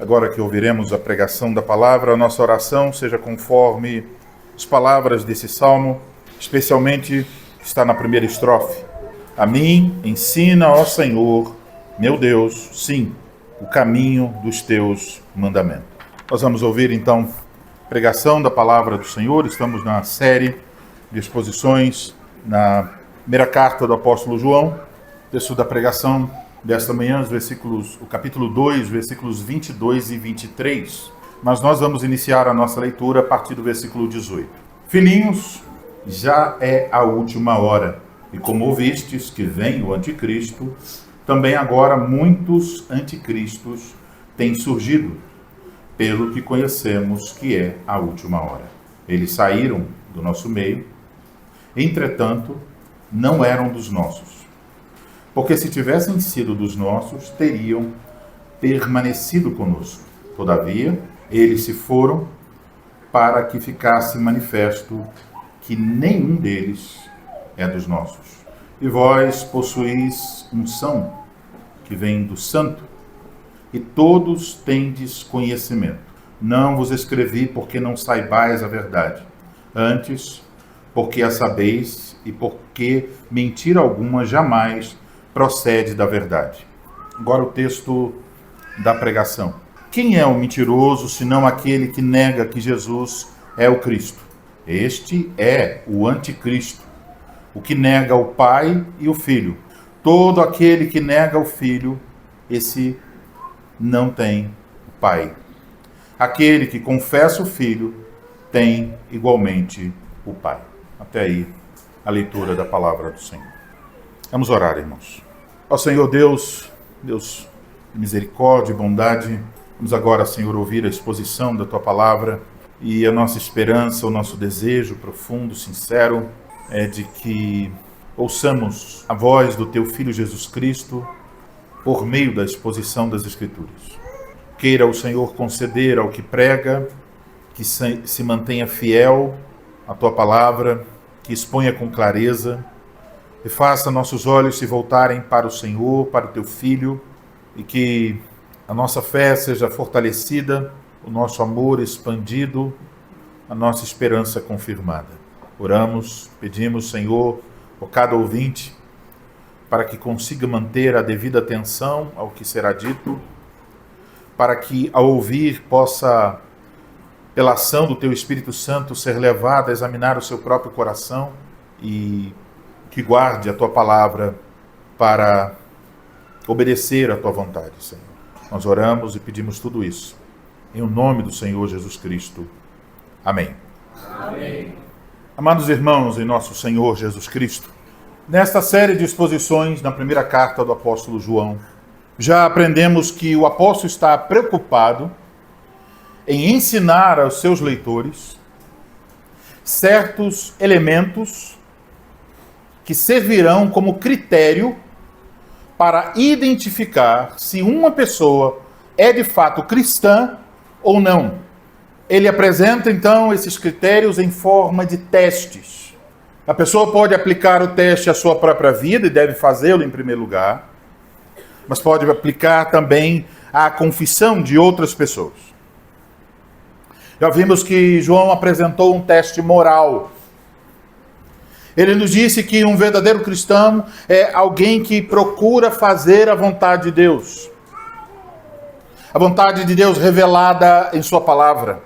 Agora que ouviremos a pregação da palavra, a nossa oração seja conforme as palavras desse salmo, especialmente que está na primeira estrofe. A mim ensina, ó Senhor, meu Deus, sim, o caminho dos teus mandamentos. Nós vamos ouvir então a pregação da palavra do Senhor. Estamos na série de exposições na primeira carta do apóstolo João. O texto da pregação desta manhã, o capítulo 2, versículos 22 e 23. Mas nós vamos iniciar a nossa leitura a partir do versículo 18. Filhinhos, já é a última hora, e como ouvistes que vem o anticristo, também agora muitos anticristos têm surgido, pelo que conhecemos que é a última hora. Eles saíram do nosso meio, entretanto, não eram dos nossos. Porque se tivessem sido dos nossos, teriam permanecido conosco. Todavia, eles se foram para que ficasse manifesto que nenhum deles é dos nossos. E vós possuís unção que vem do Santo, e todos tendes conhecimento. Não vos escrevi porque não saibais a verdade, antes porque a sabeis e porque mentira alguma jamais procede da verdade. Agora o texto da pregação. Quem é o mentiroso, senão aquele que nega que Jesus é o Cristo? Este é o anticristo, o que nega o Pai e o Filho. Todo aquele que nega o Filho, esse não tem o Pai. Aquele que confessa o Filho, tem igualmente o Pai. Até aí a leitura da palavra do Senhor. Vamos orar, irmãos. Ó Senhor Deus de misericórdia e bondade, vamos agora, Senhor, ouvir a exposição da Tua palavra, e a nossa esperança, o nosso desejo profundo, sincero, é de que ouçamos a voz do Teu Filho Jesus Cristo por meio da exposição das Escrituras. Queira o Senhor conceder ao que prega, que se mantenha fiel à Tua palavra, que exponha com clareza, e faça nossos olhos se voltarem para o Senhor, para o Teu Filho, e que a nossa fé seja fortalecida, o nosso amor expandido, a nossa esperança confirmada. Oramos, pedimos, Senhor, por cada ouvinte, para que consiga manter a devida atenção ao que será dito, para que, ao ouvir, possa, pela ação do Teu Espírito Santo, ser levado a examinar o seu próprio coração e que guarde a Tua palavra para obedecer à Tua vontade, Senhor. Nós oramos e pedimos tudo isso em o nome do Senhor Jesus Cristo. Amém. Amém. Amados irmãos em nosso Senhor Jesus Cristo, nesta série de exposições na primeira carta do apóstolo João, já aprendemos que o apóstolo está preocupado em ensinar aos seus leitores certos elementos que servirão como critério para identificar se uma pessoa é de fato cristã ou não. Ele apresenta então esses critérios em forma de testes. A pessoa pode aplicar o teste à sua própria vida e deve fazê-lo em primeiro lugar, mas pode aplicar também à confissão de outras pessoas. Já vimos que João apresentou um teste moral. Ele nos disse que um verdadeiro cristão é alguém que procura fazer a vontade de Deus. A vontade de Deus revelada em sua palavra.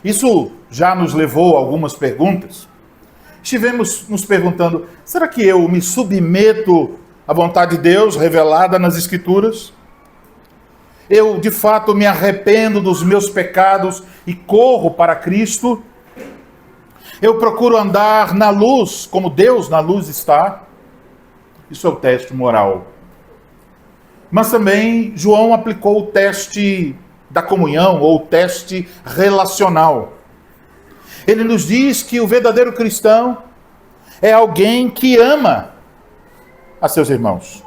Isso já nos levou a algumas perguntas. Estivemos nos perguntando, será que eu me submeto à vontade de Deus revelada nas Escrituras? Eu, de fato, me arrependo dos meus pecados e corro para Cristo? Eu procuro andar na luz, como Deus na luz está? Isso é o teste moral. Mas também João aplicou o teste da comunhão, ou o teste relacional. Ele nos diz que o verdadeiro cristão é alguém que ama a seus irmãos.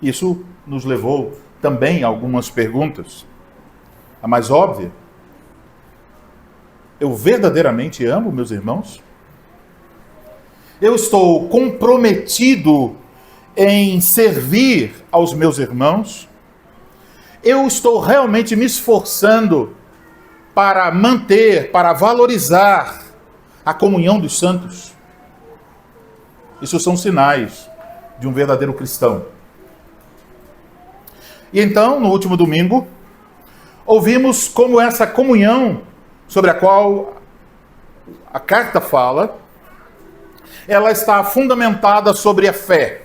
Isso nos levou também a algumas perguntas. A mais óbvia: eu verdadeiramente amo meus irmãos? Eu estou comprometido em servir aos meus irmãos? eu estou realmente me esforçando para manter, para valorizar a comunhão dos santos? Isso são sinais de um verdadeiro cristão. E então, no último domingo, ouvimos como essa comunhão sobre a qual a carta fala, ela está fundamentada sobre a fé.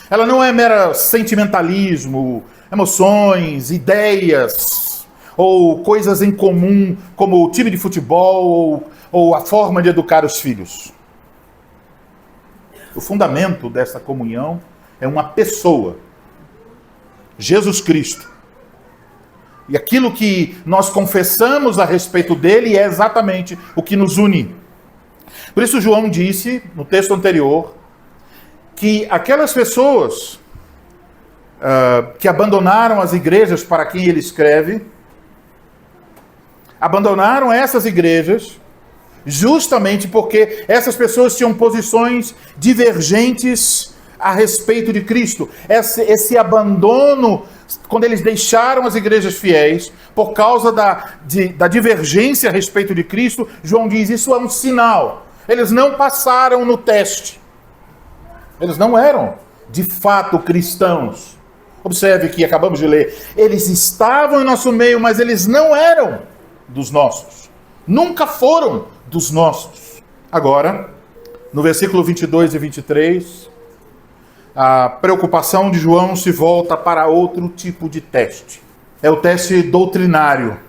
Ela não é mero sentimentalismo, emoções, ideias, ou coisas em comum, como o time de futebol, ou a forma de educar os filhos. O fundamento dessa comunhão é uma pessoa, Jesus Cristo. E aquilo que nós confessamos a respeito dele é exatamente o que nos une. Por isso João disse, no texto anterior, que aquelas pessoas que abandonaram as igrejas para quem ele escreve, abandonaram essas igrejas justamente porque essas pessoas tinham posições divergentes a respeito de Cristo. Esse abandono, quando eles deixaram as igrejas fiéis, por causa da divergência a respeito de Cristo, João diz, isso é um sinal. Eles não passaram no teste. Eles não eram, de fato, cristãos. Observe que acabamos de ler. Eles estavam em nosso meio, mas eles não eram dos nossos. Nunca foram dos nossos. Agora, no versículo 22 e 23, a preocupação de João se volta para outro tipo de teste. É o teste doutrinário.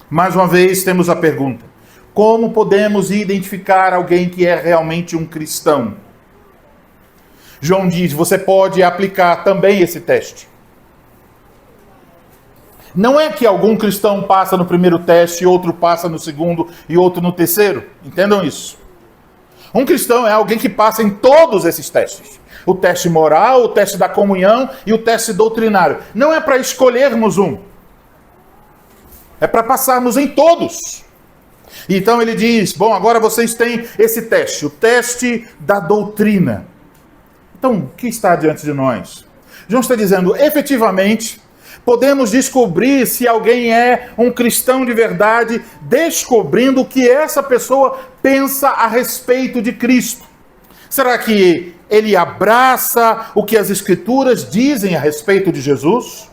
Mais uma vez temos a pergunta: como podemos identificar alguém que é realmente um cristão? João diz, você pode aplicar também esse teste. Não é que algum cristão passa no primeiro teste, outro passa no segundo e outro no terceiro. Entendam isso. Um cristão é alguém que passa em todos esses testes. O teste moral, o teste da comunhão e o teste doutrinário. Não é para escolhermos um. É para passarmos em todos. Então ele diz, bom, agora vocês têm esse teste, o teste da doutrina. Então, o que está diante de nós? João está dizendo, efetivamente, podemos descobrir se alguém é um cristão de verdade, descobrindo o que essa pessoa pensa a respeito de Cristo. Será que ele abraça o que as Escrituras dizem a respeito de Jesus?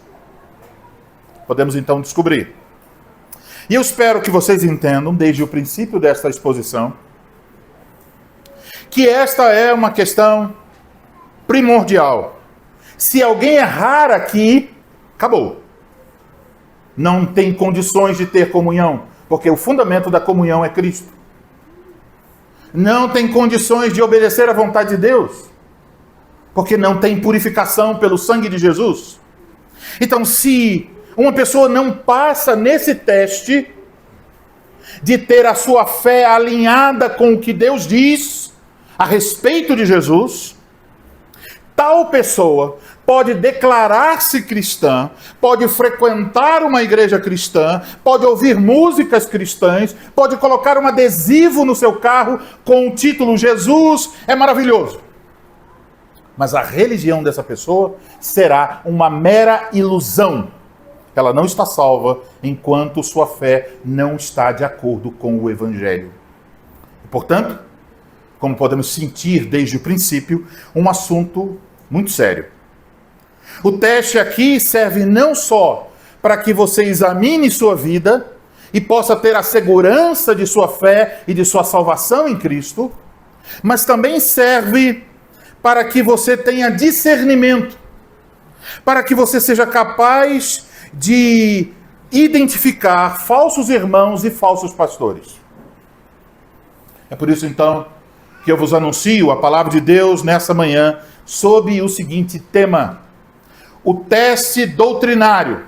Podemos então descobrir. E eu espero que vocês entendam, desde o princípio desta exposição, que esta é uma questão primordial. Se alguém errar aqui, acabou. Não tem condições de ter comunhão, porque o fundamento da comunhão é Cristo. Não tem condições de obedecer à vontade de Deus, porque não tem purificação pelo sangue de Jesus. Então, se uma pessoa não passa nesse teste de ter a sua fé alinhada com o que Deus diz a respeito de Jesus, tal pessoa pode declarar-se cristã, pode frequentar uma igreja cristã, pode ouvir músicas cristãs, pode colocar um adesivo no seu carro com o título Jesus é maravilhoso. Mas a religião dessa pessoa será uma mera ilusão. Ela não está salva enquanto sua fé não está de acordo com o Evangelho. Portanto, como podemos sentir desde o princípio, um assunto muito sério. O teste aqui serve não só para que você examine sua vida e possa ter a segurança de sua fé e de sua salvação em Cristo, mas também serve para que você tenha discernimento, para que você seja capaz de identificar falsos irmãos e falsos pastores. É por isso, então, que eu vos anuncio a palavra de Deus nessa manhã sob o seguinte tema: o teste doutrinário.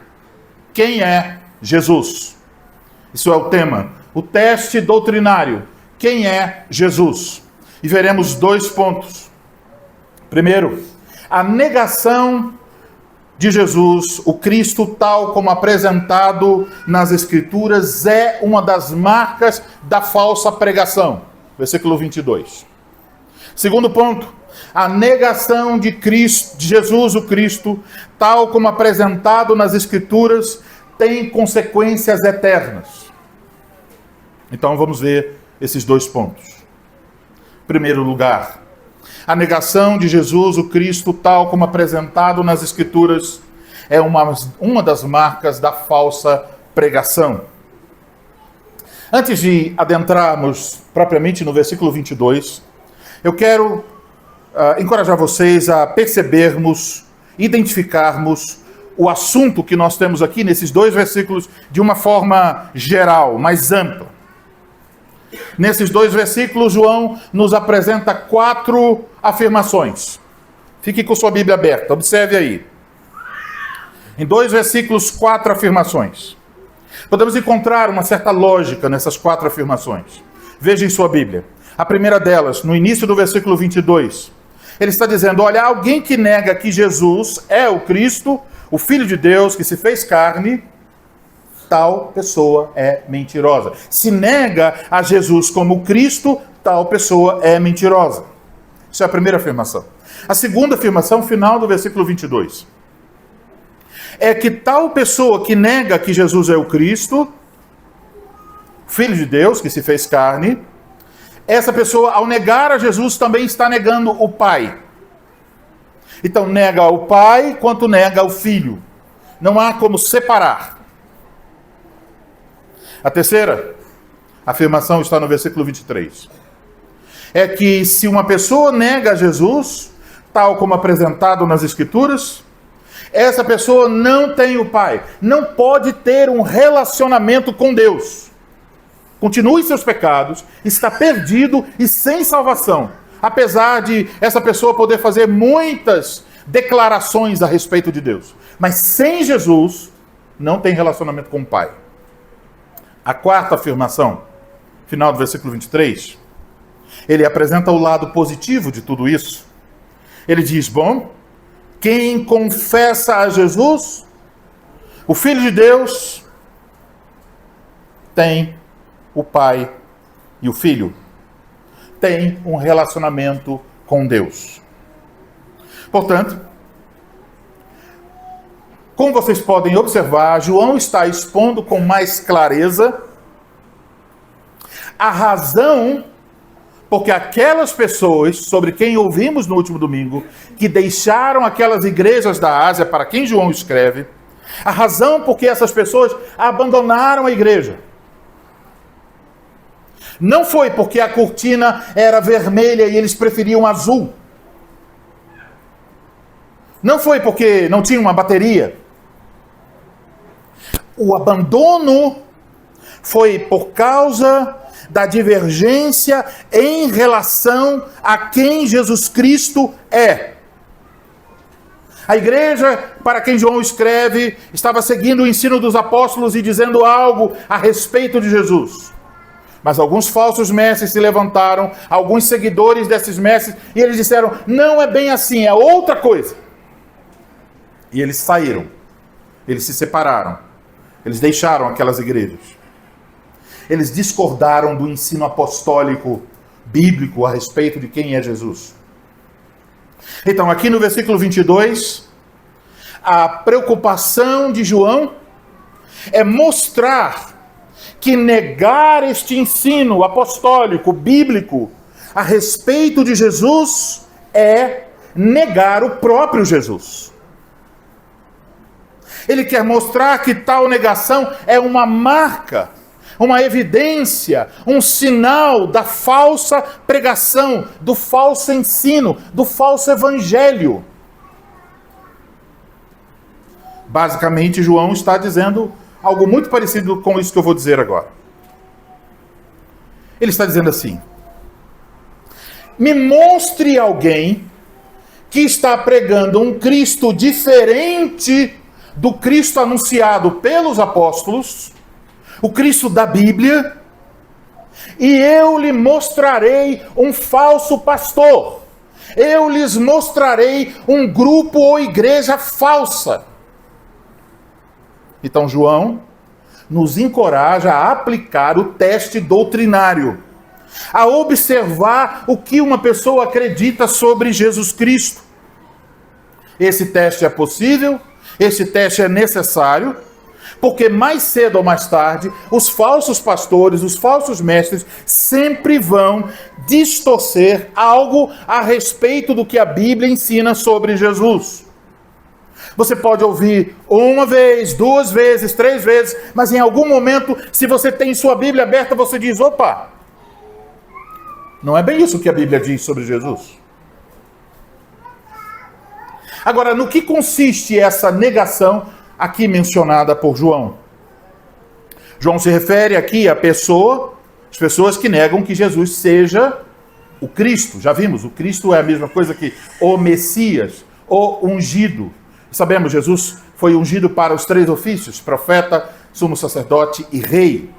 Quem é Jesus? Isso é o tema. O teste doutrinário. Quem é Jesus? E veremos 2 pontos. Primeiro, a negação de Jesus, o Cristo tal como apresentado nas Escrituras, é uma das marcas da falsa pregação. Versículo 22. Segundo ponto, A negação de Cristo, de Jesus o Cristo, tal como apresentado nas Escrituras, tem consequências eternas. Então vamos ver esses dois pontos. Em primeiro lugar, a negação de Jesus o Cristo, tal como apresentado nas Escrituras, é uma das marcas da falsa pregação. Antes de adentrarmos propriamente no versículo 22, eu quero encorajar vocês a percebermos, identificarmos o assunto que nós temos aqui nesses dois versículos de uma forma geral, mais ampla. Nesses dois versículos, João nos apresenta 4 afirmações. Fique com sua Bíblia aberta, observe aí. Em 2 versículos, 4 afirmações. Podemos encontrar uma certa lógica nessas 4 afirmações. Veja em sua Bíblia. A primeira delas, no início do versículo 22, ele está dizendo, olha, alguém que nega que Jesus é o Cristo, o Filho de Deus que se fez carne, tal pessoa é mentirosa. Se nega a Jesus como Cristo, tal pessoa é mentirosa. Isso é a primeira afirmação. A segunda afirmação, final do versículo 22. É que tal pessoa que nega que Jesus é o Cristo, Filho de Deus, que se fez carne, essa pessoa, ao negar a Jesus, também está negando o Pai. Então, nega o Pai quanto nega o Filho. Não há como separar. A terceira afirmação está no versículo 23. É que se uma pessoa nega a Jesus, tal como apresentado nas Escrituras, essa pessoa não tem o Pai, não pode ter um relacionamento com Deus. Continue seus pecados, está perdido e sem salvação. Apesar de essa pessoa poder fazer muitas declarações a respeito de Deus. Mas sem Jesus, não tem relacionamento com o Pai. A quarta afirmação, final do versículo 23, ele apresenta o lado positivo de tudo isso. Ele diz, bom, quem confessa a Jesus, o Filho de Deus, tem o Pai e o Filho. Tem um relacionamento com Deus. Portanto, como vocês podem observar, João está expondo com mais clareza a razão porque aquelas pessoas, sobre quem ouvimos no último domingo, que deixaram aquelas igrejas da Ásia para quem João escreve, a razão porque essas pessoas abandonaram a igreja. Não foi porque a cortina era vermelha e eles preferiam azul. Não foi porque não tinha uma bateria. O abandono foi por causa da divergência em relação a quem Jesus Cristo é. A igreja, para quem João escreve, estava seguindo o ensino dos apóstolos e dizendo algo a respeito de Jesus. Mas alguns falsos mestres se levantaram, alguns seguidores desses mestres, e eles disseram, não é bem assim, é outra coisa. E eles saíram, eles se separaram, eles deixaram aquelas igrejas. Eles discordaram do ensino apostólico bíblico a respeito de quem é Jesus. Então, aqui no versículo 22, a preocupação de João é mostrar que negar este ensino apostólico, bíblico, a respeito de Jesus, é negar o próprio Jesus. Ele quer mostrar que tal negação é uma marca, uma evidência, um sinal da falsa pregação, do falso ensino, do falso evangelho. Basicamente, João está dizendo algo muito parecido com isso que eu vou dizer agora. Ele está dizendo assim: me mostre alguém que está pregando um Cristo diferente do Cristo anunciado pelos apóstolos, o Cristo da Bíblia, e eu lhe mostrarei um falso pastor. Eu lhes mostrarei um grupo ou igreja falsa. Então João nos encoraja a aplicar o teste doutrinário, a observar o que uma pessoa acredita sobre Jesus Cristo. Esse teste é possível, esse teste é necessário, porque mais cedo ou mais tarde, os falsos pastores, os falsos mestres, sempre vão distorcer algo a respeito do que a Bíblia ensina sobre Jesus. Você pode ouvir uma vez, duas vezes, três vezes, mas em algum momento, se você tem sua Bíblia aberta, você diz, opa, não é bem isso que a Bíblia diz sobre Jesus. Agora, no que consiste essa negação aqui mencionada por João? João se refere aqui a as pessoas que negam que Jesus seja o Cristo. Já vimos, o Cristo é a mesma coisa que o Messias, o ungido. Sabemos, Jesus foi ungido para os 3 ofícios, profeta, sumo sacerdote e rei.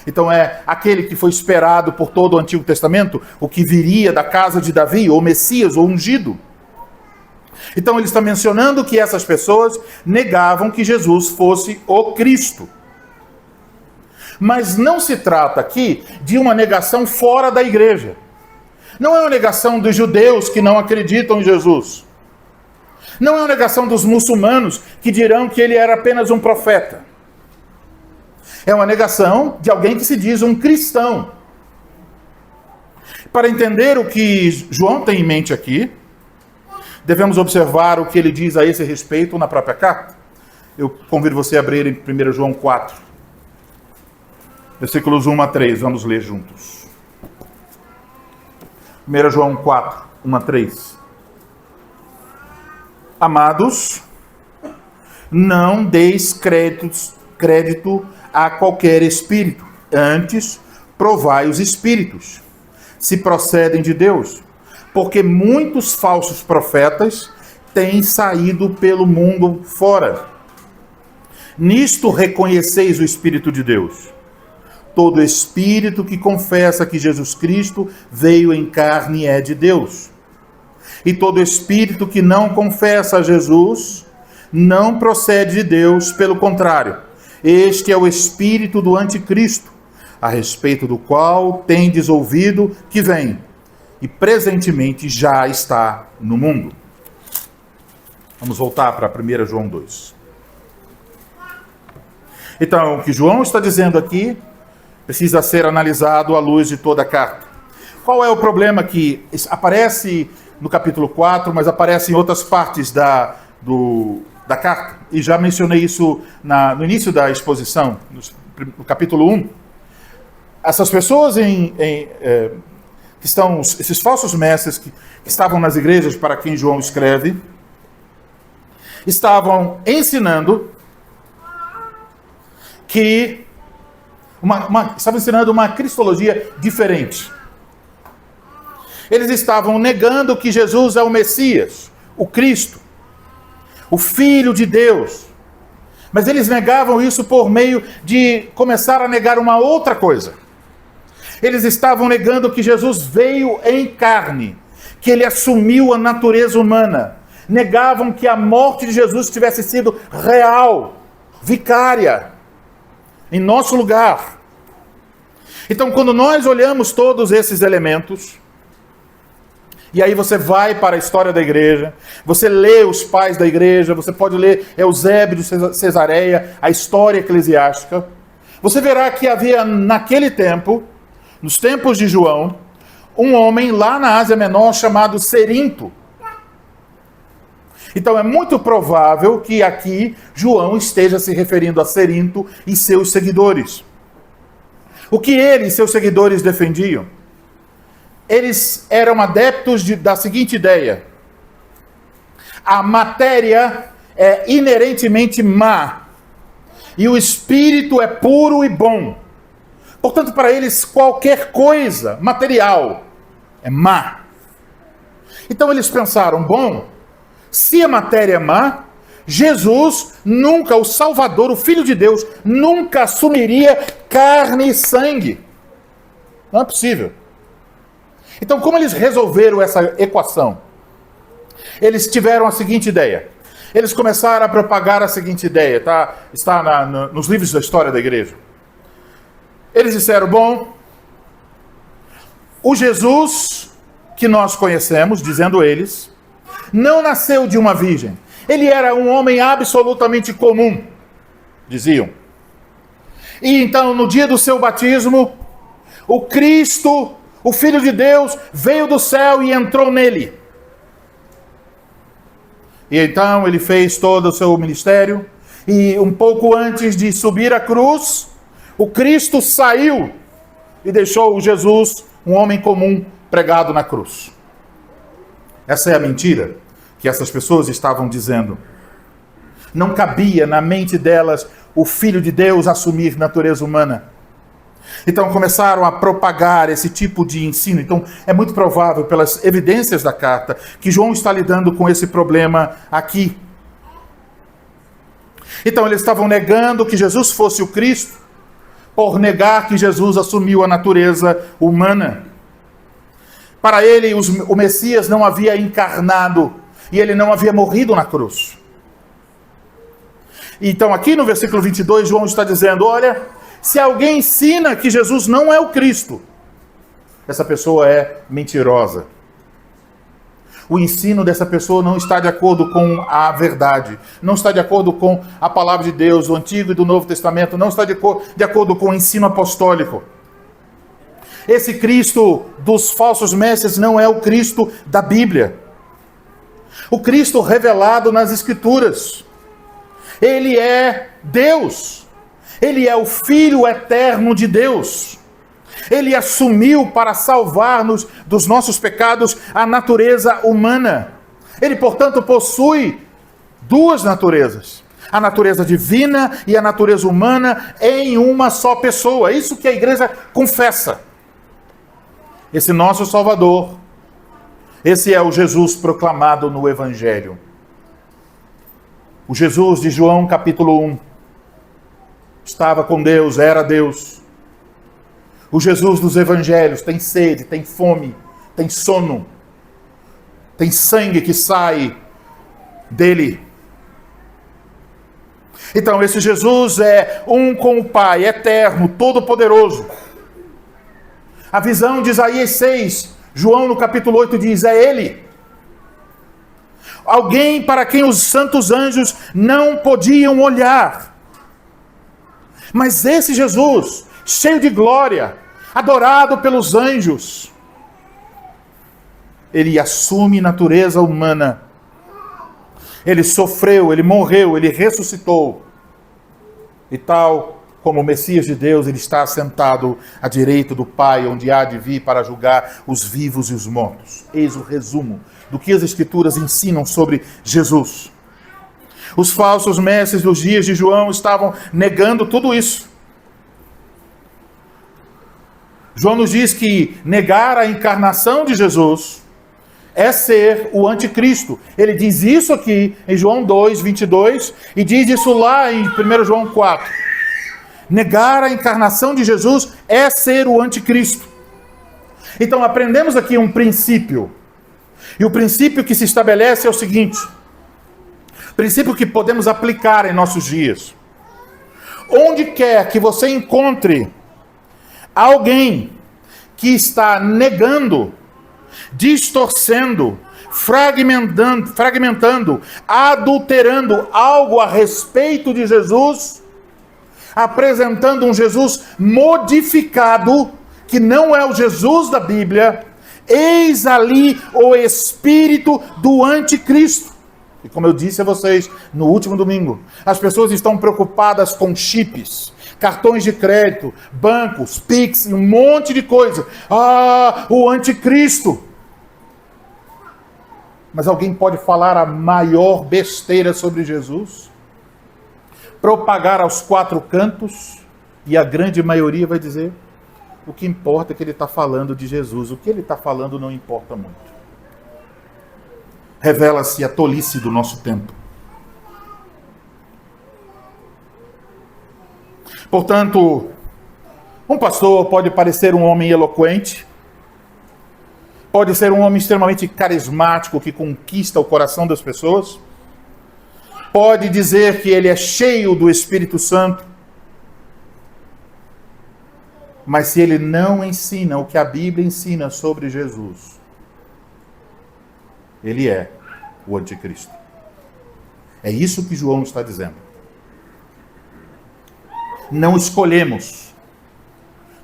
Então é aquele que foi esperado por todo o Antigo Testamento, o que viria da casa de Davi, o Messias, o ungido. Então ele está mencionando que essas pessoas negavam que Jesus fosse o Cristo. Mas não se trata aqui de uma negação fora da igreja. Não é uma negação dos judeus que não acreditam em Jesus. Não é uma negação dos muçulmanos que dirão que ele era apenas um profeta. É uma negação de alguém que se diz um cristão. Para entender o que João tem em mente aqui, devemos observar o que ele diz a esse respeito na própria carta. Eu convido você a abrir em 1 João 4, versículos 1 a 3. Vamos ler juntos. 1 João 4, 1 a 3. Amados, não deis crédito a qualquer espírito. Antes, provai os espíritos, se procedem de Deus. Porque muitos falsos profetas têm saído pelo mundo fora. Nisto reconheceis o Espírito de Deus. Todo espírito que confessa que Jesus Cristo veio em carne é de Deus. E todo espírito que não confessa a Jesus não procede de Deus, pelo contrário. Este é o espírito do anticristo, a respeito do qual tendes ouvido que vem, e presentemente já está no mundo. Vamos voltar para 1 João 2. Então, o que João está dizendo aqui precisa ser analisado à luz de toda a carta. Qual é o problema que aparece no capítulo 4, mas aparece em outras partes da carta? E já mencionei isso no início da exposição, no capítulo 1. Essas pessoas esses falsos mestres que estavam nas igrejas para quem João escreve, estavam ensinando estavam ensinando uma cristologia diferente. Eles estavam negando que Jesus é o Messias, o Cristo, o Filho de Deus. Mas eles negavam isso por meio de começar a negar uma outra coisa. Eles estavam negando que Jesus veio em carne, que ele assumiu a natureza humana. Negavam que a morte de Jesus tivesse sido real, vicária, em nosso lugar. Então, quando nós olhamos todos esses elementos, e aí você vai para a história da igreja, você lê os pais da igreja, você pode ler Eusébio de Cesareia, a história eclesiástica, você verá que havia naquele tempo, nos tempos de João, um homem lá na Ásia Menor chamado Cerinto. Então é muito provável que aqui João esteja se referindo a Cerinto e seus seguidores. O que ele e seus seguidores defendiam? Eles eram adeptos da seguinte ideia: a matéria é inerentemente má e o espírito é puro e bom. Portanto, para eles, qualquer coisa material é má. Então eles pensaram, bom, se a matéria é má, Jesus nunca, o Salvador, o Filho de Deus, nunca assumiria carne e sangue. Não é possível. Então, como eles resolveram essa equação? Eles tiveram a seguinte ideia. Eles começaram a propagar a seguinte ideia, tá? Está nos livros da história da igreja. Eles disseram, bom, O Jesus que nós conhecemos, dizendo eles, não nasceu de uma virgem. Ele era um homem absolutamente comum, diziam. E então, no dia do seu batismo, o Cristo, o Filho de Deus, veio do céu e entrou nele. E então ele fez todo o seu ministério. E um pouco antes de subir à cruz, o Cristo saiu e deixou o Jesus, um homem comum, pregado na cruz. Essa é a mentira que essas pessoas estavam dizendo. Não cabia na mente delas o Filho de Deus assumir natureza humana. Então começaram a propagar esse tipo de ensino. Então é muito provável, pelas evidências da carta, que João está lidando com esse problema aqui. Então eles estavam negando que Jesus fosse o Cristo, por negar que Jesus assumiu a natureza humana. Para ele, o Messias não havia encarnado e ele não havia morrido na cruz. Então aqui no versículo 22, João está dizendo, olha, se alguém ensina que Jesus não é o Cristo, essa pessoa é mentirosa. O ensino dessa pessoa não está de acordo com a verdade, não está de acordo com a palavra de Deus, do Antigo e do Novo Testamento, não está de acordo com o ensino apostólico. Esse Cristo dos falsos mestres não é o Cristo da Bíblia. O Cristo revelado nas Escrituras. Ele é Deus. Ele é o Filho eterno de Deus. Ele assumiu para salvar-nos dos nossos pecados a natureza humana. Ele, portanto, possui duas naturezas. A natureza divina e a natureza humana em uma só pessoa. É isso que a igreja confessa. Esse nosso Salvador, esse é o Jesus proclamado no Evangelho. O Jesus de João capítulo 1 estava com Deus, era Deus. O Jesus dos Evangelhos tem sede, tem fome, tem sono, tem sangue que sai dele. Então esse Jesus é um com o Pai, eterno, todo-poderoso. A visão de Isaías 6, João no capítulo 8 diz, é ele. Alguém para quem os santos anjos não podiam olhar. Mas esse Jesus, cheio de glória, adorado pelos anjos, ele assume natureza humana. Ele sofreu, ele morreu, ele ressuscitou. E tal como o Messias de Deus, ele está assentado à direita do Pai, onde há de vir para julgar os vivos e os mortos. Eis o resumo do que as Escrituras ensinam sobre Jesus. Os falsos mestres dos dias de João estavam negando tudo isso. João nos diz que negar a encarnação de Jesus é ser o anticristo. Ele diz isso aqui em João 2, 22, e diz isso lá em 1 João 4. Negar a encarnação de Jesus é ser o anticristo. Então aprendemos aqui um princípio. E o princípio que se estabelece é o seguinte. Princípio que podemos aplicar em nossos dias. Onde quer que você encontre alguém que está negando, distorcendo, fragmentando, adulterando algo a respeito de Jesus, apresentando um Jesus modificado, que não é o Jesus da Bíblia, eis ali o espírito do anticristo. E como eu disse a vocês no último domingo, as pessoas estão preocupadas com chips, cartões de crédito, bancos, Pix, um monte de coisa. Ah, o anticristo. Mas alguém pode falar a maior besteira sobre Jesus? Propagar aos quatro cantos, e a grande maioria vai dizer, o que importa é que ele está falando de Jesus, o que ele está falando não importa muito. Revela-se a tolice do nosso tempo. Portanto, um pastor pode parecer um homem eloquente, pode ser um homem extremamente carismático que conquista o coração das pessoas, pode dizer que ele é cheio do Espírito Santo, Mas se ele não ensina o que a Bíblia ensina sobre Jesus, ele é o anticristo. É isso que João está dizendo. Não escolhemos.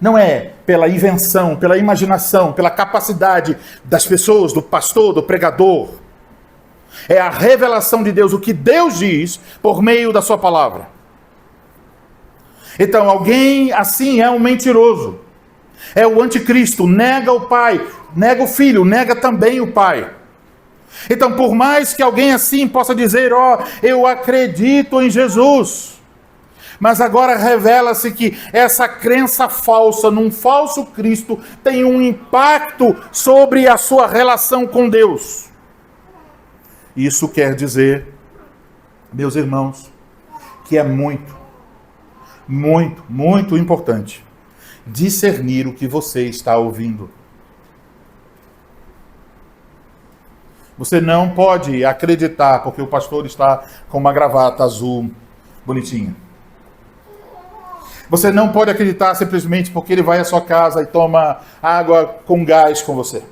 Não é pela invenção, pela imaginação, pela capacidade das pessoas, do pastor, do pregador. É a revelação de Deus, o que Deus diz por meio da sua palavra. Então, alguém assim é um mentiroso. É o anticristo, nega o Pai, nega o Filho, nega também o Pai. Então, por mais que alguém assim possa dizer, eu acredito em Jesus, mas agora revela-se que essa crença falsa num falso Cristo tem um impacto sobre a sua relação com Deus. Isso quer dizer, meus irmãos, que é muito, muito, muito importante discernir o que você está ouvindo. Você não pode acreditar porque o pastor está com uma gravata azul bonitinha. Você não pode acreditar simplesmente porque ele vai à sua casa e toma água com gás com você.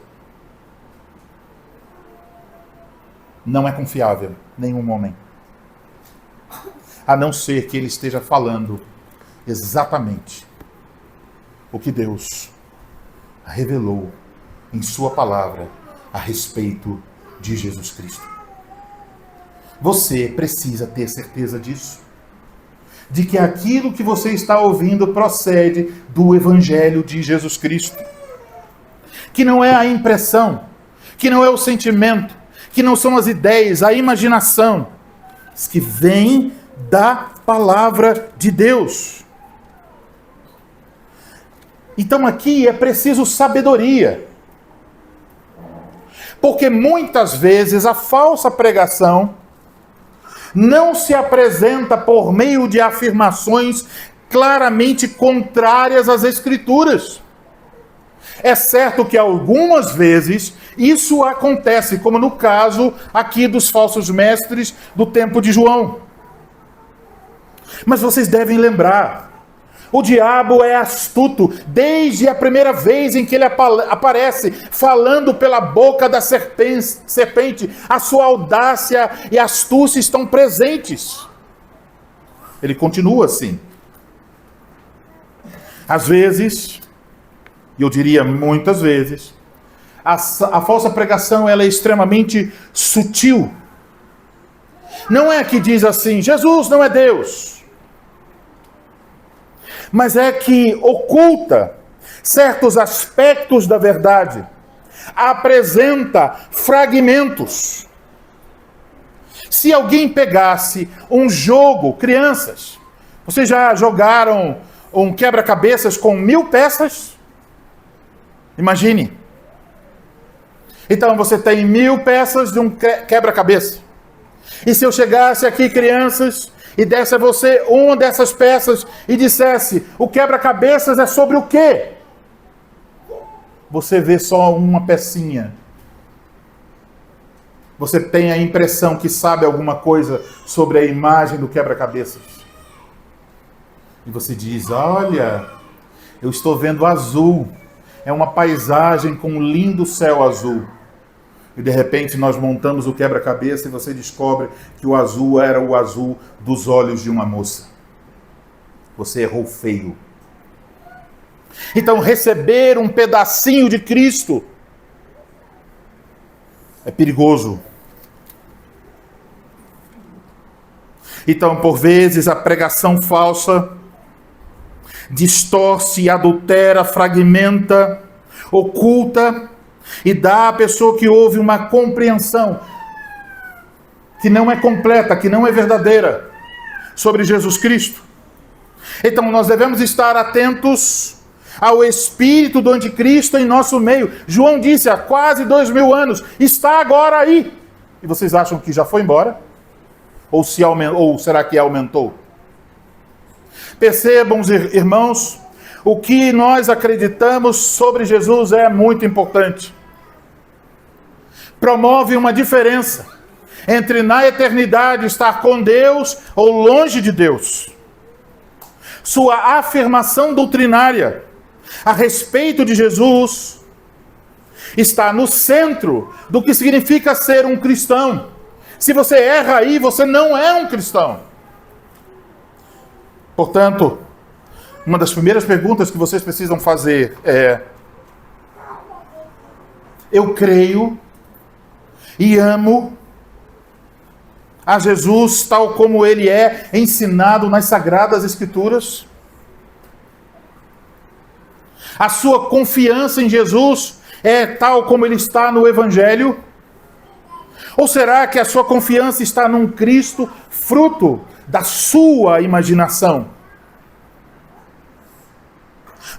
Não é confiável nenhum homem. A não ser que ele esteja falando exatamente o que Deus revelou em sua palavra a respeito de Jesus Cristo. Você precisa ter certeza disso. De que aquilo que você está ouvindo procede do Evangelho de Jesus Cristo. Que não é a impressão, que não é o sentimento, que não são as ideias, a imaginação, mas que vem da palavra de Deus. Então aqui é preciso sabedoria. Porque muitas vezes a falsa pregação não se apresenta por meio de afirmações claramente contrárias às Escrituras. É certo que algumas vezes isso acontece, como no caso aqui dos falsos mestres do tempo de João. Mas vocês devem lembrar, o diabo é astuto desde a primeira vez em que ele aparece falando pela boca da serpente. A sua audácia e astúcia estão presentes. Ele continua assim. Às vezes, e eu diria muitas vezes, a falsa pregação ela é extremamente sutil. Não é que diz assim, Jesus não é Deus. Mas é que oculta certos aspectos da verdade, apresenta fragmentos. Se alguém pegasse um jogo, crianças, vocês já jogaram um quebra-cabeças com 1000 peças? Imagine. Então você tem 1000 peças de um quebra-cabeça. E se eu chegasse aqui, crianças, e desse a você uma dessas peças e dissesse, o quebra-cabeças é sobre o quê? Você vê só uma pecinha. Você tem a impressão que sabe alguma coisa sobre a imagem do quebra-cabeças. E você diz, olha, eu estou vendo azul. É uma paisagem com um lindo céu azul. E de repente nós montamos o quebra-cabeça e você descobre que o azul era o azul dos olhos de uma moça. Você errou feio. Então receber um pedacinho de Cristo é perigoso. Então, por vezes, a pregação falsa distorce, adultera, fragmenta, oculta e dá à pessoa que ouve uma compreensão que não é completa, que não é verdadeira sobre Jesus Cristo. Então nós devemos estar atentos ao espírito do anticristo em nosso meio. João disse há quase 2000 anos, está agora aí. E vocês acham que já foi embora? Ou será que aumentou? Percebam, irmãos, o que nós acreditamos sobre Jesus é muito importante. Promove uma diferença entre na eternidade estar com Deus ou longe de Deus. Sua afirmação doutrinária a respeito de Jesus está no centro do que significa ser um cristão. Se você erra aí, você não é um cristão. Portanto, uma das primeiras perguntas que vocês precisam fazer é: eu creio e amo a Jesus tal como ele é ensinado nas Sagradas Escrituras? A sua confiança em Jesus é tal como ele está no Evangelho? Ou será que a sua confiança está num Cristo fruto da sua imaginação,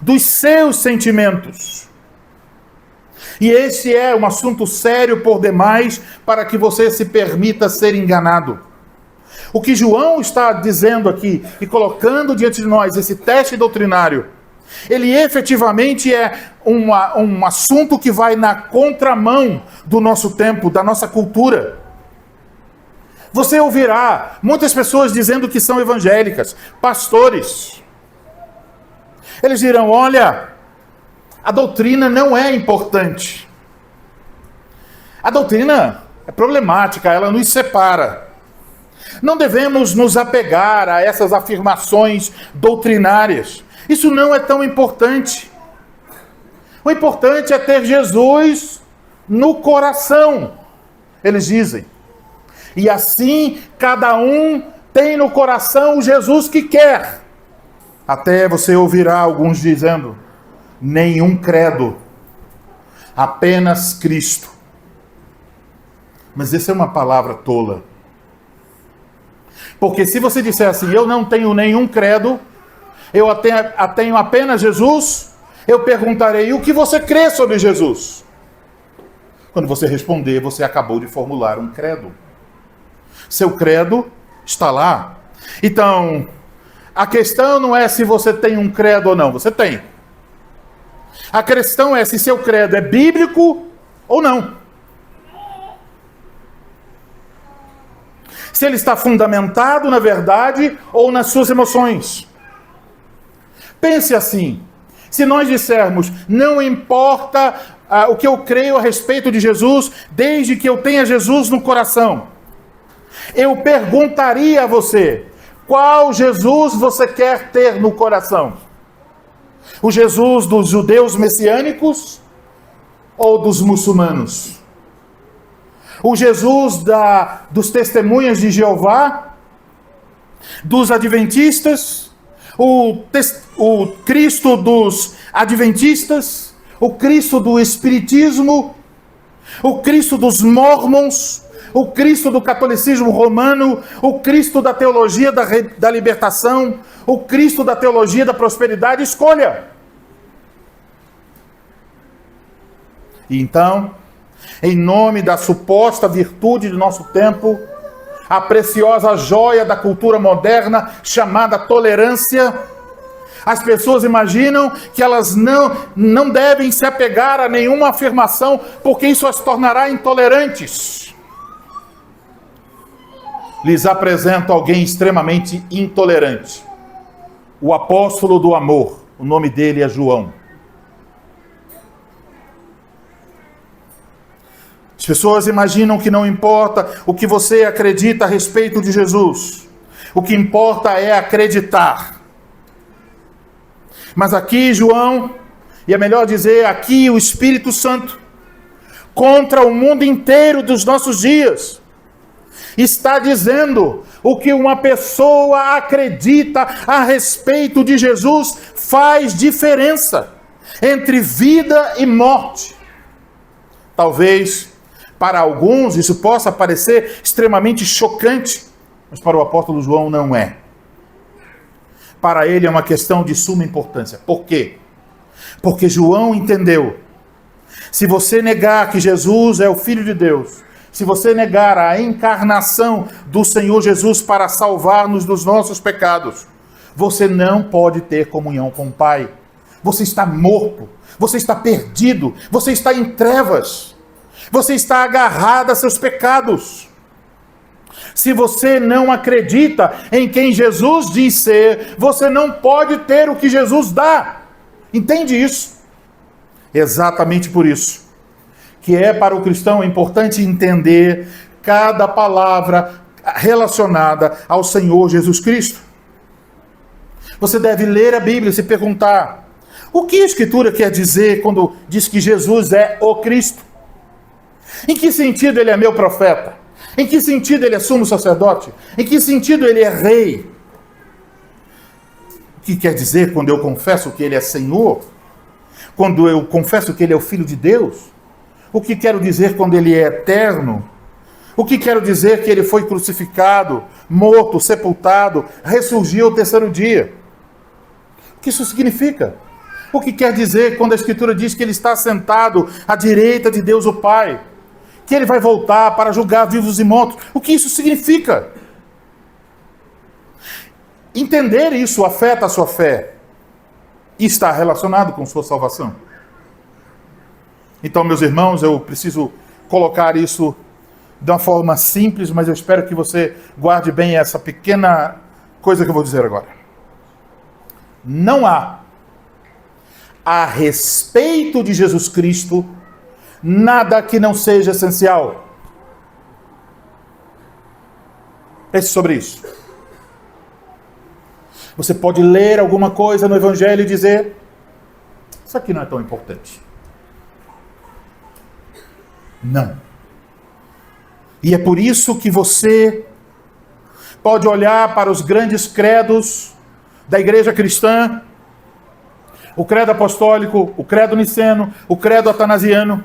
dos seus sentimentos? E esse é um assunto sério por demais para que você se permita ser enganado. O que João está dizendo aqui e colocando diante de nós esse teste doutrinário, ele efetivamente é um assunto que vai na contramão do nosso tempo, da nossa cultura. Você ouvirá muitas pessoas dizendo que são evangélicas, pastores. Eles dirão: olha, a doutrina não é importante. A doutrina é problemática, ela nos separa. Não devemos nos apegar a essas afirmações doutrinárias. Isso não é tão importante. O importante é ter Jesus no coração, eles dizem. E assim, cada um tem no coração o Jesus que quer. Até você ouvirá alguns dizendo: nenhum credo, apenas Cristo. Mas essa é uma palavra tola. Porque se você disser assim: eu não tenho nenhum credo, eu tenho apenas Jesus, eu perguntarei: o que você crê sobre Jesus? Quando você responder, você acabou de formular um credo. Seu credo está lá. Então, a questão não é se você tem um credo ou não, você tem. A questão é se seu credo é bíblico ou não. Se ele está fundamentado na verdade ou nas suas emoções. Pense assim: se nós dissermos, não importa o que eu creio a respeito de Jesus, desde que eu tenha Jesus no coração, eu perguntaria a você: qual Jesus você quer ter no coração? O Jesus dos judeus messiânicos ou dos muçulmanos? O Jesus dos testemunhas de Jeová? Dos adventistas? O Cristo dos adventistas? O Cristo do espiritismo? O Cristo dos mormons? O Cristo do catolicismo romano? O Cristo da teologia da libertação? O Cristo da teologia da prosperidade? Escolha! E então, em nome da suposta virtude do nosso tempo, a preciosa joia da cultura moderna chamada tolerância, as pessoas imaginam que elas não devem se apegar a nenhuma afirmação, porque isso as tornará intolerantes. Lhes apresento alguém extremamente intolerante, o apóstolo do amor. O nome dele é João. As pessoas imaginam que não importa o que você acredita a respeito de Jesus. O que importa é acreditar. Mas aqui João, e é melhor dizer aqui o Espírito Santo, contra o mundo inteiro dos nossos dias, está dizendo o que uma pessoa acredita a respeito de Jesus faz diferença entre vida e morte. Talvez para alguns isso possa parecer extremamente chocante, mas para o apóstolo João não é. Para ele é uma questão de suma importância. Por quê? Porque João entendeu: se você negar que Jesus é o Filho de Deus, se você negar a encarnação do Senhor Jesus para salvar-nos dos nossos pecados, você não pode ter comunhão com o Pai. Você está morto, você está perdido, você está em trevas. Você está agarrado a seus pecados. Se você não acredita em quem Jesus diz ser, você não pode ter o que Jesus dá. Entende isso? Exatamente por isso que para o cristão é importante entender cada palavra relacionada ao Senhor Jesus Cristo. Você deve ler a Bíblia e se perguntar: o que a Escritura quer dizer quando diz que Jesus é o Cristo? Em que sentido ele é meu profeta? Em que sentido ele é sumo sacerdote? Em que sentido ele é rei? O que quer dizer quando eu confesso que ele é Senhor? Quando eu confesso que ele é o Filho de Deus? O que quero dizer quando ele é eterno? O que quero dizer que ele foi crucificado, morto, sepultado, ressurgiu ao terceiro dia? O que isso significa? O que quer dizer quando a Escritura diz que ele está sentado à direita de Deus o Pai? Que ele vai voltar para julgar vivos e mortos? O que isso significa? Entender isso afeta a sua fé e está relacionado com sua salvação. Então, meus irmãos, eu preciso colocar isso de uma forma simples, mas eu espero que você guarde bem essa pequena coisa que eu vou dizer agora. Não há, a respeito de Jesus Cristo, nada que não seja essencial. Pense sobre isso. Você pode ler alguma coisa no Evangelho e dizer: isso aqui não é tão importante. Não. E é por isso que você pode olhar para os grandes credos da igreja cristã, o credo apostólico, o credo niceno, o credo atanasiano.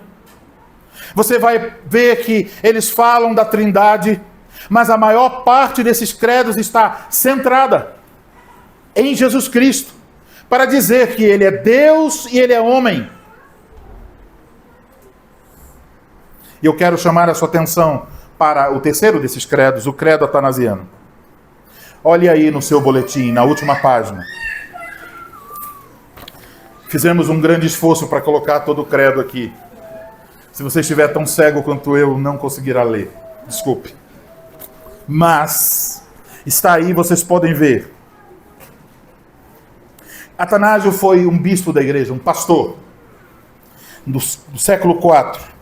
Você vai ver que eles falam da Trindade, mas a maior parte desses credos está centrada em Jesus Cristo, para dizer que ele é Deus e ele é homem. E eu quero chamar a sua atenção para o terceiro desses credos, o credo atanasiano. Olhe aí no seu boletim, na última página. Fizemos um grande esforço para colocar todo o credo aqui. Se você estiver tão cego quanto eu, não conseguirá ler. Desculpe. Mas está aí, vocês podem ver. Atanásio foi um bispo da igreja, um pastor, do século IV.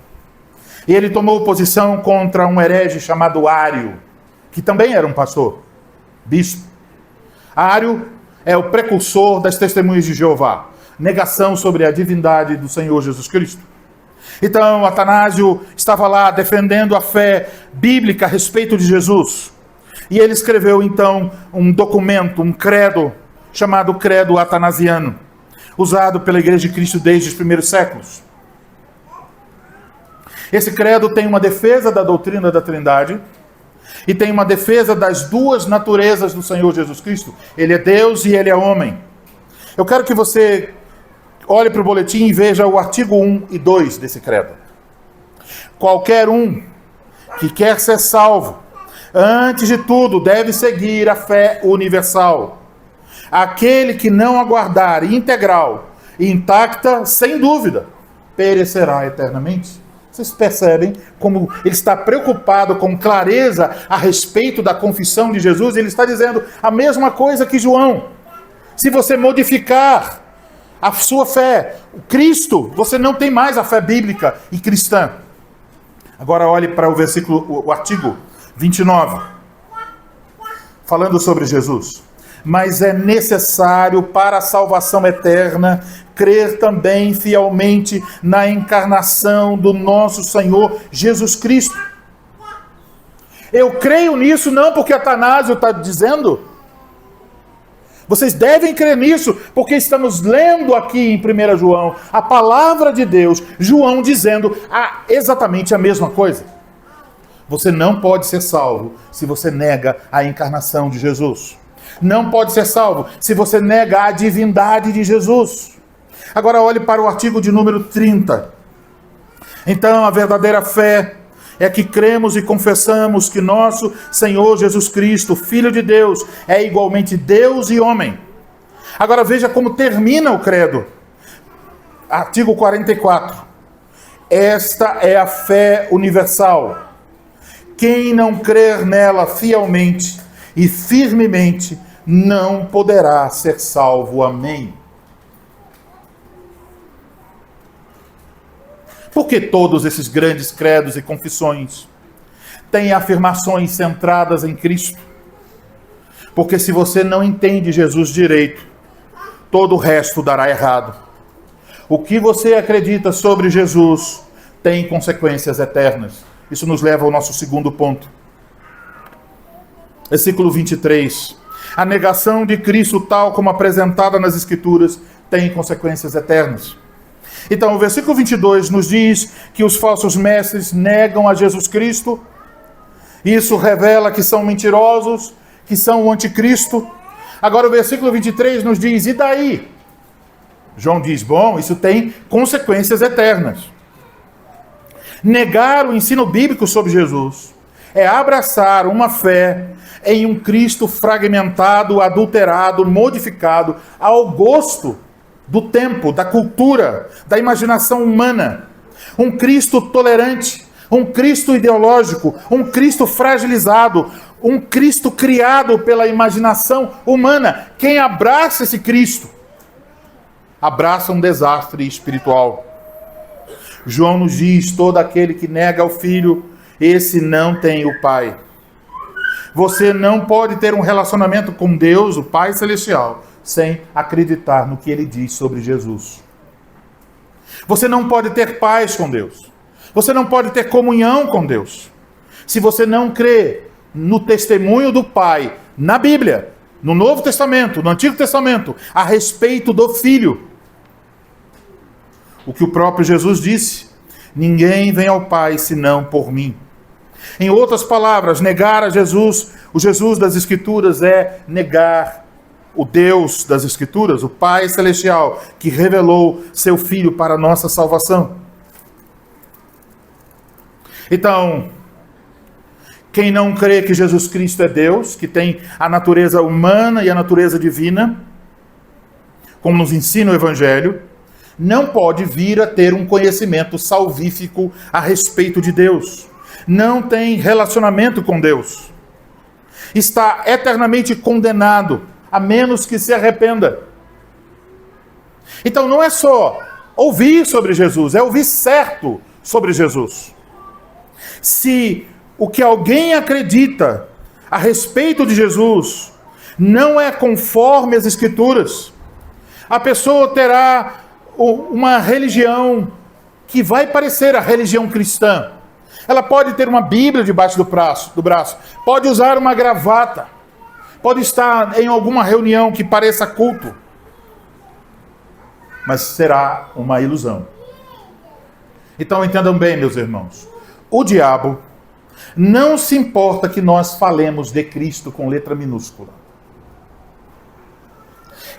E ele tomou posição contra um herege chamado Ário, que também era um pastor, bispo. Ário é o precursor das Testemunhas de Jeová, negação sobre a divindade do Senhor Jesus Cristo. Então, Atanásio estava lá defendendo a fé bíblica a respeito de Jesus. E ele escreveu, então, um documento, um credo, chamado Credo Atanasiano, usado pela Igreja de Cristo desde os primeiros séculos. Esse credo tem uma defesa da doutrina da Trindade e tem uma defesa das duas naturezas do Senhor Jesus Cristo. Ele é Deus e ele é homem. Eu quero que você olhe para o boletim e veja o artigo 1 e 2 desse credo. Qualquer um que quer ser salvo, antes de tudo, deve seguir a fé universal. Aquele que não aguardar integral e intacta, sem dúvida, perecerá eternamente. Vocês percebem como ele está preocupado com clareza a respeito da confissão de Jesus? Ele está dizendo a mesma coisa que João. Se você modificar a sua fé, o Cristo, você não tem mais a fé bíblica e cristã. Agora olhe para o versículo, o artigo 29, falando sobre Jesus. Mas é necessário para a salvação eterna crer também fielmente na encarnação do nosso Senhor Jesus Cristo. Eu creio nisso não porque Atanásio está dizendo. Vocês devem crer nisso porque estamos lendo aqui em 1 João a palavra de Deus, João dizendo exatamente a mesma coisa. Você não pode ser salvo se você nega a encarnação de Jesus. Não pode ser salvo se você nega a divindade de Jesus. Agora olhe para o artigo de número 30. Então a verdadeira fé é que cremos e confessamos que nosso Senhor Jesus Cristo, Filho de Deus, é igualmente Deus e homem. Agora veja como termina o credo. Artigo 44. Esta é a fé universal. Quem não crer nela fielmente e firmemente não poderá ser salvo. Amém. Porque todos esses grandes credos e confissões têm afirmações centradas em Cristo. Porque se você não entende Jesus direito, todo o resto dará errado. O que você acredita sobre Jesus tem consequências eternas. Isso nos leva ao nosso segundo ponto. Versículo 23. A negação de Cristo, tal como apresentada nas Escrituras, tem consequências eternas. Então, o versículo 22 nos diz que os falsos mestres negam a Jesus Cristo. Isso revela que são mentirosos, que são o anticristo. Agora o versículo 23 nos diz, e daí? João diz, bom, isso tem consequências eternas. Negar o ensino bíblico sobre Jesus é abraçar uma fé em um Cristo fragmentado, adulterado, modificado ao gosto do tempo, da cultura, da imaginação humana. Um Cristo tolerante, um Cristo ideológico, um Cristo fragilizado, um Cristo criado pela imaginação humana. Quem abraça esse Cristo, abraça um desastre espiritual. João nos diz, todo aquele que nega o Filho, esse não tem o Pai. Você não pode ter um relacionamento com Deus, o Pai Celestial, sem acreditar no que Ele diz sobre Jesus. Você não pode ter paz com Deus. Você não pode ter comunhão com Deus. Se você não crê no testemunho do Pai, na Bíblia, no Novo Testamento, no Antigo Testamento, a respeito do Filho. O que o próprio Jesus disse, ninguém vem ao Pai senão por mim. Em outras palavras, negar a Jesus, o Jesus das Escrituras, é negar o Deus das Escrituras, o Pai Celestial, que revelou seu Filho para a nossa salvação. Então, quem não crê que Jesus Cristo é Deus, que tem a natureza humana e a natureza divina, como nos ensina o Evangelho, não pode vir a ter um conhecimento salvífico a respeito de Deus. Não tem relacionamento com Deus. Está eternamente condenado, a menos que se arrependa. Então não é só ouvir sobre Jesus, é ouvir certo sobre Jesus. Se o que alguém acredita a respeito de Jesus não é conforme as Escrituras, a pessoa terá uma religião que vai parecer a religião cristã. Ela pode ter uma Bíblia debaixo do braço, pode usar uma gravata, pode estar em alguma reunião que pareça culto, mas será uma ilusão. Então entendam bem, meus irmãos, o diabo não se importa que nós falemos de Cristo com letra minúscula,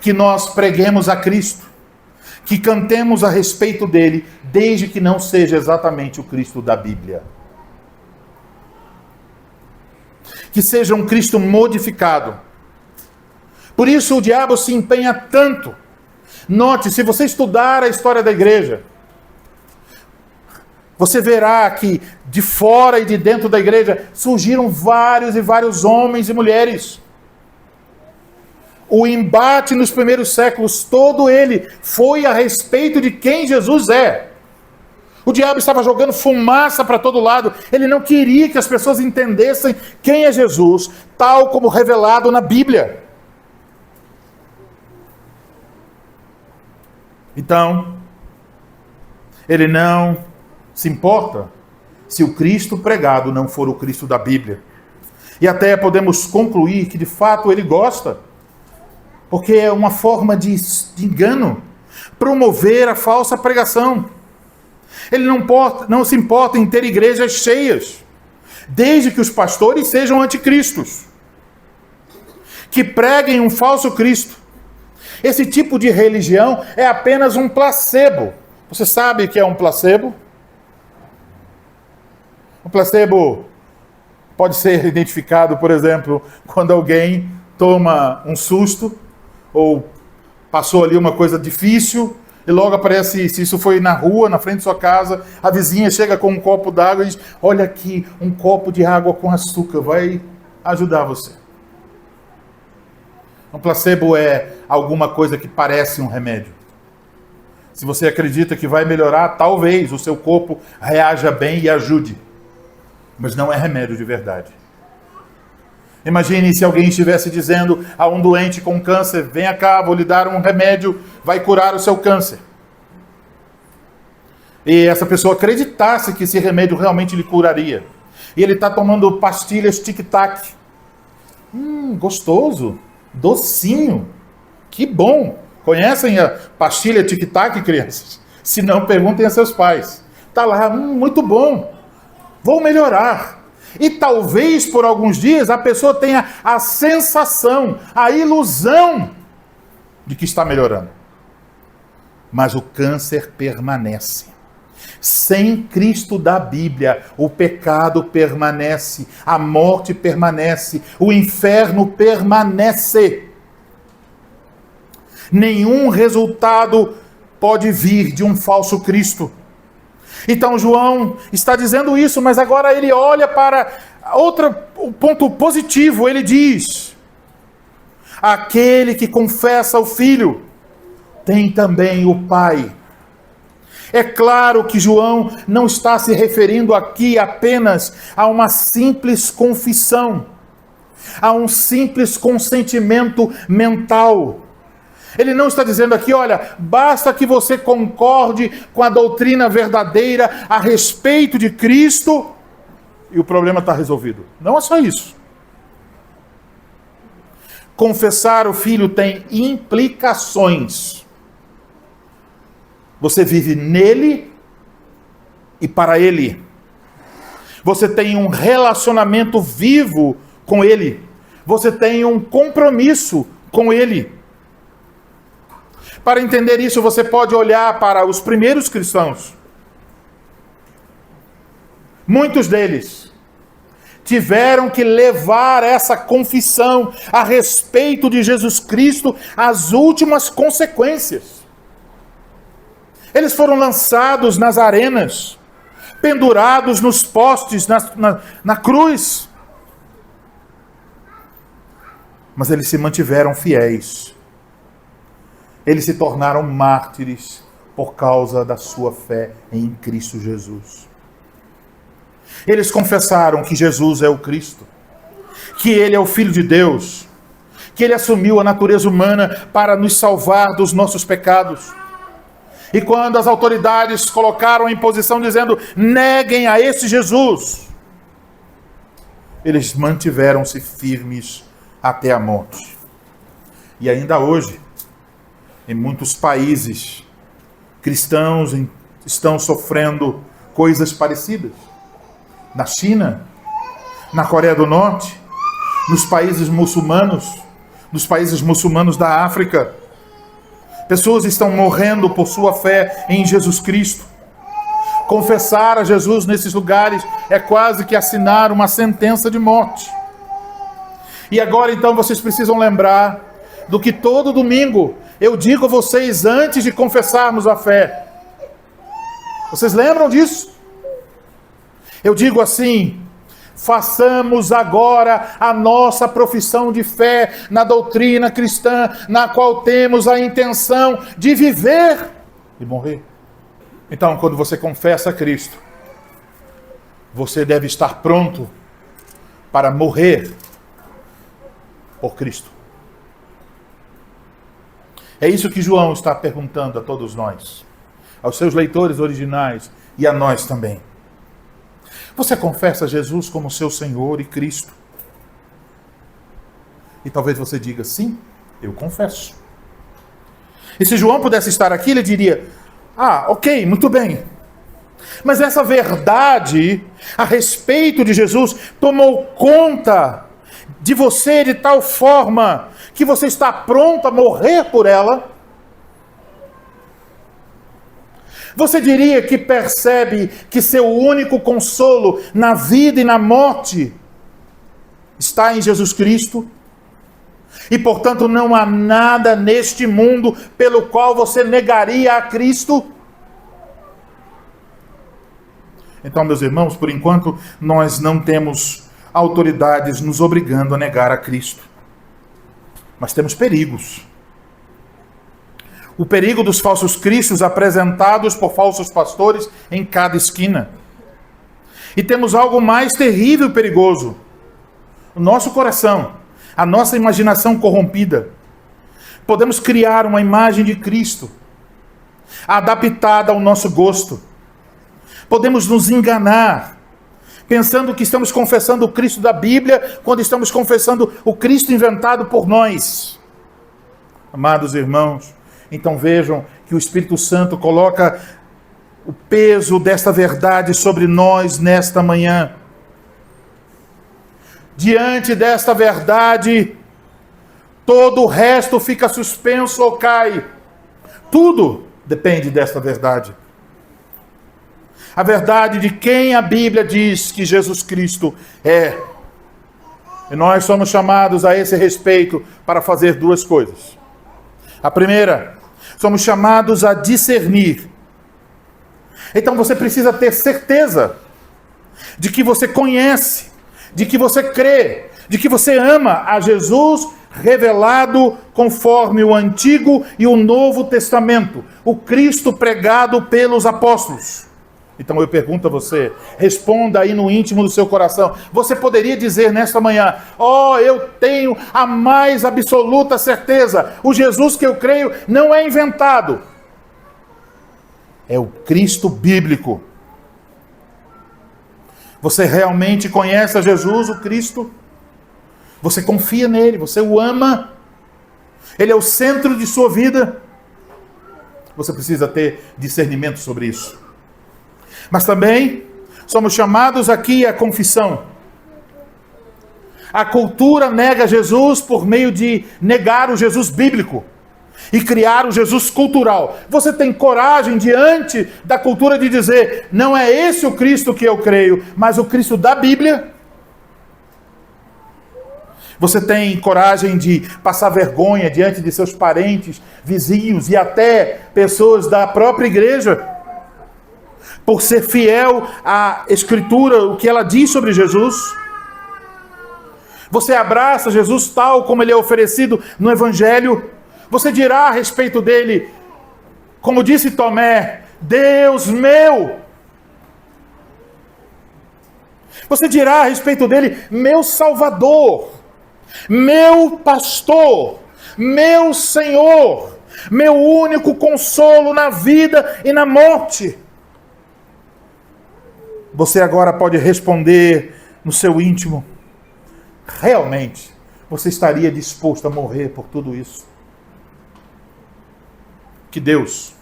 que nós preguemos a Cristo, que cantemos a respeito dele, desde que não seja exatamente o Cristo da Bíblia. Que seja um Cristo modificado. Por isso o diabo se empenha tanto. Note, se você estudar a história da igreja, você verá que de fora e de dentro da igreja surgiram vários e vários homens e mulheres. O embate nos primeiros séculos, todo ele foi a respeito de quem Jesus é. O diabo estava jogando fumaça para todo lado. Ele não queria que as pessoas entendessem quem é Jesus, tal como revelado na Bíblia. Então, ele não se importa se o Cristo pregado não for o Cristo da Bíblia. E até podemos concluir que de fato ele gosta, porque é uma forma de engano, promover a falsa pregação. Ele não se importa em ter igrejas cheias, desde que os pastores sejam anticristos, que preguem um falso Cristo. Esse tipo de religião é apenas um placebo. Você sabe o que é um placebo? Um placebo pode ser identificado, por exemplo, quando alguém toma um susto, ou passou ali uma coisa difícil, e logo aparece, se isso foi na rua, na frente de sua casa, a vizinha chega com um copo d'água e diz, olha aqui, um copo de água com açúcar, vai ajudar você. Um placebo é alguma coisa que parece um remédio. Se você acredita que vai melhorar, talvez o seu corpo reaja bem e ajude. Mas não é remédio de verdade. Imagine se alguém estivesse dizendo a um doente com câncer: venha cá, vou lhe dar um remédio, vai curar o seu câncer. E essa pessoa acreditasse que esse remédio realmente lhe curaria. E ele está tomando pastilhas tic-tac. Gostoso, docinho, que bom. Conhecem a pastilha tic-tac, crianças? Se não, perguntem a seus pais. Está lá, muito bom, vou melhorar. E talvez por alguns dias a pessoa tenha a sensação, a ilusão de que está melhorando. Mas o câncer permanece. Sem Cristo da Bíblia, o pecado permanece, a morte permanece, o inferno permanece. Nenhum resultado pode vir de um falso Cristo. Então João está dizendo isso, mas agora ele olha para o ponto positivo. Ele diz: aquele que confessa o Filho tem também o Pai. É claro que João não está se referindo aqui apenas a uma simples confissão, a um simples consentimento mental. Ele não está dizendo aqui: olha, basta que você concorde com a doutrina verdadeira a respeito de Cristo e o problema está resolvido. Não é só isso. Confessar o Filho tem implicações. Você vive nele e para ele. Você tem um relacionamento vivo com ele. Você tem um compromisso com ele. Para entender isso, você pode olhar para os primeiros cristãos. Muitos deles tiveram que levar essa confissão a respeito de Jesus Cristo às últimas consequências. Eles foram lançados nas arenas, pendurados nos postes, na cruz. Mas eles se mantiveram fiéis. Eles se tornaram mártires por causa da sua fé em Cristo Jesus. Eles confessaram que Jesus é o Cristo, que Ele é o Filho de Deus, que Ele assumiu a natureza humana para nos salvar dos nossos pecados. E quando as autoridades colocaram em posição dizendo: neguem a esse Jesus, eles mantiveram-se firmes até a morte. E ainda hoje, em muitos países, cristãos estão sofrendo coisas parecidas. Na China, na Coreia do Norte, nos países muçulmanos da África. Pessoas estão morrendo por sua fé em Jesus Cristo. Confessar a Jesus nesses lugares é quase que assinar uma sentença de morte. E agora então vocês precisam lembrar do que todo domingo eu digo a vocês antes de confessarmos a fé. Vocês lembram disso? Eu digo assim: façamos agora a nossa profissão de fé na doutrina cristã, na qual temos a intenção de viver e morrer. Então, quando você confessa a Cristo, você deve estar pronto para morrer por Cristo. É isso que João está perguntando a todos nós, aos seus leitores originais e a nós também. Você confessa Jesus como seu Senhor e Cristo? E talvez você diga: sim, eu confesso. E se João pudesse estar aqui, ele diria: ok, muito bem. Mas essa verdade a respeito de Jesus tomou conta de você de tal forma que você está pronto a morrer por ela? Você diria que percebe que seu único consolo na vida e na morte está em Jesus Cristo? E, portanto, não há nada neste mundo pelo qual você negaria a Cristo? Então, meus irmãos, por enquanto, nós não temos autoridades nos obrigando a negar a Cristo. Mas temos perigos. O perigo dos falsos cristos apresentados por falsos pastores em cada esquina. E temos algo mais terrível e perigoso. O nosso coração, a nossa imaginação corrompida. Podemos criar uma imagem de Cristo, adaptada ao nosso gosto. Podemos nos enganar, pensando que estamos confessando o Cristo da Bíblia, quando estamos confessando o Cristo inventado por nós. Amados irmãos, então vejam que o Espírito Santo coloca o peso desta verdade sobre nós nesta manhã. Diante desta verdade, todo o resto fica suspenso ou cai. Tudo depende desta verdade. A verdade de quem a Bíblia diz que Jesus Cristo é. E nós somos chamados a esse respeito para fazer duas coisas. A primeira, somos chamados a discernir. Então você precisa ter certeza de que você conhece, de que você crê, de que você ama a Jesus revelado conforme o Antigo e o Novo Testamento, o Cristo pregado pelos apóstolos. Então eu pergunto a você, responda aí no íntimo do seu coração. Você poderia dizer nesta manhã: oh, eu tenho a mais absoluta certeza, o Jesus que eu creio não é inventado, é o Cristo bíblico. Você realmente conhece a Jesus, o Cristo? Você confia nele, você o ama? Ele é o centro de sua vida? Você precisa ter discernimento sobre isso. Mas também somos chamados aqui à confissão. A cultura nega Jesus por meio de negar o Jesus bíblico e criar o Jesus cultural. Você tem coragem diante da cultura de dizer: não é esse o Cristo que eu creio, mas o Cristo da Bíblia? Você tem coragem de passar vergonha diante de seus parentes, vizinhos e até pessoas da própria igreja, por ser fiel à Escritura, o que ela diz sobre Jesus? Você abraça Jesus tal como ele é oferecido no Evangelho? Você dirá a respeito dele, como disse Tomé: Deus meu. Você dirá a respeito dele: meu Salvador, meu pastor, meu Senhor, meu único consolo na vida e na morte. Você agora pode responder no seu íntimo: realmente você estaria disposto a morrer por tudo isso? Que Deus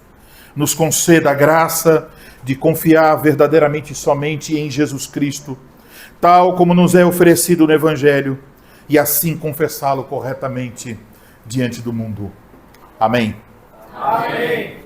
nos conceda a graça de confiar verdadeiramente somente em Jesus Cristo, tal como nos é oferecido no Evangelho, e assim confessá-lo corretamente diante do mundo. Amém. Amém.